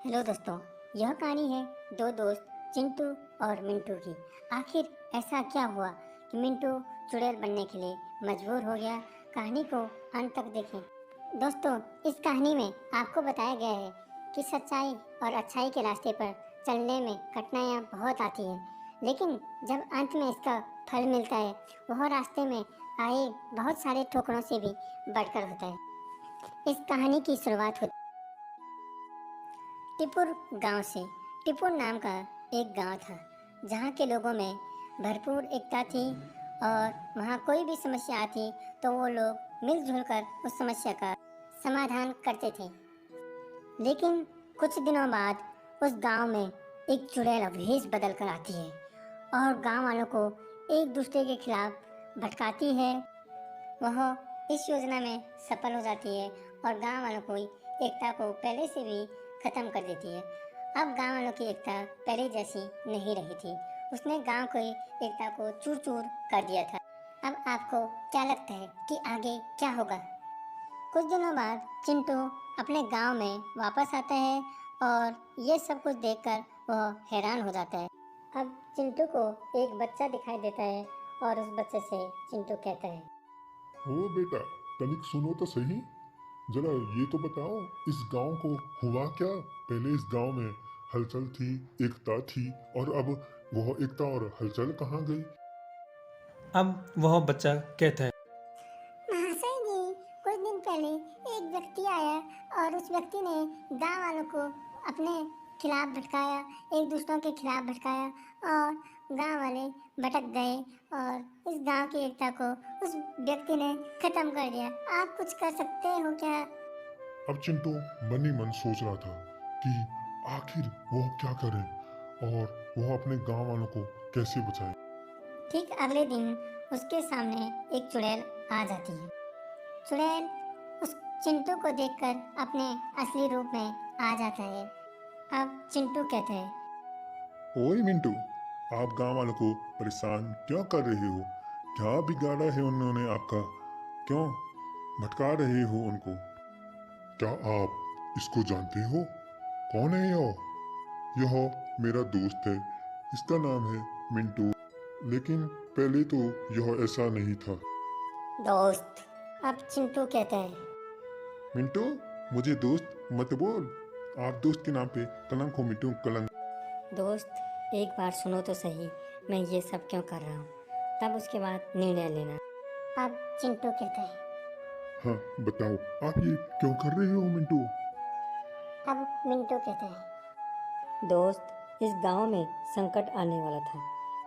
Hello दोस्तों, यह कहानी है दो दोस्त चिंटू और मिंटू की। आखिर ऐसा क्या हुआ कि मिंटू चुड़ैल बनने के लिए मजबूर हो गया। कहानी को अंत तक देखें। दोस्तों, इस कहानी में आपको बताया गया है कि सच्चाई और अच्छाई के रास्ते पर चलने में कठिनाइयाँ बहुत आती हैं, लेकिन जब अंत में इसका फल मिलता है वह रास्ते में आए बहुत सारे ठोकरों से भी बढ़कर होता है। इस कहानी की शुरुआत होती टिपुर गांव से। टिपुर नाम का एक गांव था जहां के लोगों में भरपूर एकता थी और वहां कोई भी समस्या आती तो वो लोग मिलजुल कर उस समस्या का समाधान करते थे। लेकिन कुछ दिनों बाद उस गांव में एक चुड़ैल भेष बदल कर आती है और गांव वालों को एक दूसरे के खिलाफ भटकाती है। वह इस योजना में सफल हो जाती है और गांव वालों की एकता को पहले से भी खत्म कर देती है। अब गांव वालों की एकता पहले जैसी नहीं रही थी। उसने गांव की एकता को चूर चूर कर दिया था। अब आपको क्या लगता है कि आगे क्या होगा? कुछ दिनों बाद चिंटू अपने गांव में वापस आता है और ये सब कुछ देखकर वह हैरान हो जाता है। अब चिंटू को एक बच्चा दिखाई देता है और उस बच्चे से चिंटू कहता है, ओ बेटा, तनिक सुनो तो सही। जरा ये तो बताओ, इस गांव को हुआ क्या? पहले इस गांव में हलचल थी, एकता थी, और अब वह एकता और हलचल कहाँ गई? अब वह बच्चा कहता है, महाशय जी, कुछ दिन पहले एक व्यक्ति आया और उस व्यक्ति ने गांव वालों को अपने खिलाफ भटकाया, एक दूसरों के खिलाफ भटकाया और गांव वाले भटक गए और इस गांव की एकता को उस व्यक्ति ने खत्म कर दिया। आप कुछ कर सकते हो क्या? अब चिंटू मन ही मन सोच रहा था कि आखिर वह क्या करे और वह अपने गांव वालों को कैसे बचाए। ठीक अगले दिन उसके सामने एक चुड़ैल आ जाती है। चुड़ैल उस चिंटू को देखकर अपने असली रूप में आ जाता है। अब चिंटू कहता है, ओए मिंटू, आप गांव वालों को परेशान क्यों कर रहे हो? क्या बिगाड़ा है उन्होंने आपका? क्यों भटका रहे हो उनको? क्या आप इसको जानते हो? कौन है यह मेरा दोस्त है। इसका नाम है मिंटू। लेकिन पहले तो यह ऐसा नहीं था। दोस्त। अब चिंटू कहता है, मिंटू, मुझे दोस्त मत बोल। आप दोस्त के नाम पे कलंक हो मिंटू, कलंक। दोस्त, एक बार सुनो तो सही, मैं ये सब क्यों कर रहा हूँ, तब उसके बाद निर्णय लेना। अब चिंटू कहता है, हाँ बताओ, आप ये क्यों कर रहे हो मिंटू? अब मिंटू कहता है, दोस्त, इस गांव में संकट आने वाला था।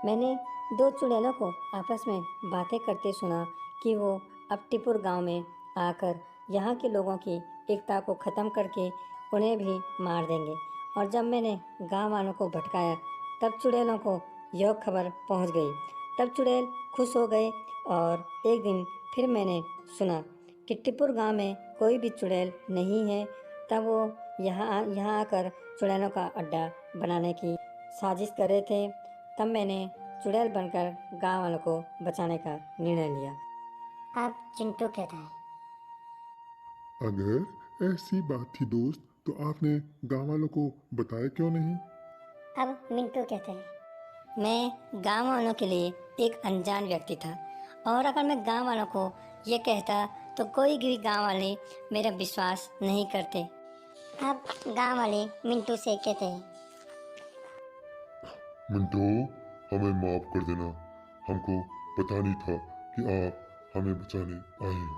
मैंने दो चुड़ैलों को आपस में बातें करते सुना कि वो अब टिपुर गांव में आकर यहाँ के लोगों की एकता को ख़त्म करके उन्हें भी मार देंगे। और जब मैंने गांव वालों को भटकाया तब चुड़ैलों को यह खबर पहुंच गई। तब चुड़ैल खुश हो गए और एक दिन फिर मैंने सुना कि टिपुर गांव में कोई भी चुड़ैल नहीं है। तब वो यहाँ आकर चुड़ैलों का अड्डा बनाने की साजिश कर रहे थे। तब मैंने चुड़ैल बनकर गांव वालों को बचाने का निर्णय लिया। अब चिंटू कहता है, अगर ऐसी बात थी दोस्त, तो आपने गांव वालों को बताया क्यों नहीं? अब मिंटू कहते हैं, मैं गांव वालों के लिए एक अनजान व्यक्ति था और अगर मैं गांव वालों को ये कहता तो कोई भी गांव वाले मेरा विश्वास नहीं करते। अब गांव वाले मिंटू से कहते हैं, मिंटू, हमें माफ कर देना। हमको पता नहीं था कि आप हमें बचाने आए हो,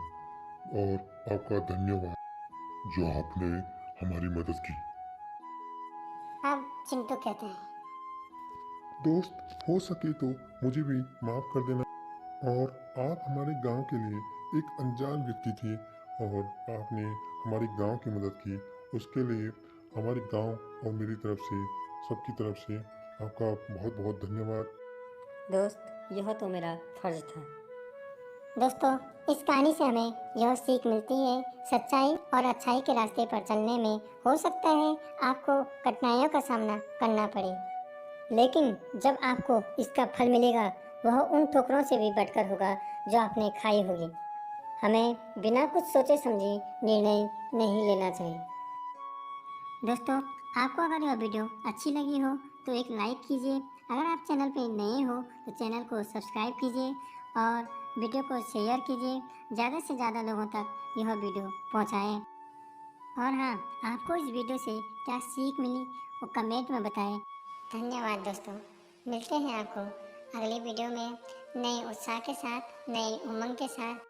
और आपका धन्यवाद जो आपने हमारी मदद की। अब चिंटू कहते हैं, दोस्त, हो सके तो मुझे भी माफ कर देना। और आप हमारे गांव के लिए एक अनजान व्यक्ति थे और आपने हमारे गांव की मदद की। उसके लिए हमारे गांव और मेरी तरफ से, सबकी तरफ से आपका बहुत बहुत धन्यवाद। दोस्त, यह तो मेरा फर्ज था। दोस्तों, इस कहानी से हमें यह सीख मिलती है, सच्चाई और अच्छाई के रास्ते पर चलने में हो सकता है आपको कठिनाइयों का सामना करना पड़े, लेकिन जब आपको इसका फल मिलेगा वह उन ठोकरों से भी बढ़कर होगा जो आपने खाई होगी। हमें बिना कुछ सोचे समझे निर्णय नहीं लेना चाहिए। दोस्तों, आपको अगर यह वीडियो अच्छी लगी हो तो एक लाइक कीजिए। अगर आप चैनल पे नए हो तो चैनल को सब्सक्राइब कीजिए और वीडियो को शेयर कीजिए। ज़्यादा से ज़्यादा लोगों तक यह वीडियो पहुंचाएं। और हाँ, आपको इस वीडियो से क्या सीख मिली वो कमेंट में बताएं। धन्यवाद दोस्तों। मिलते हैं आपको अगली वीडियो में नए उत्साह के साथ, नई उमंग के साथ।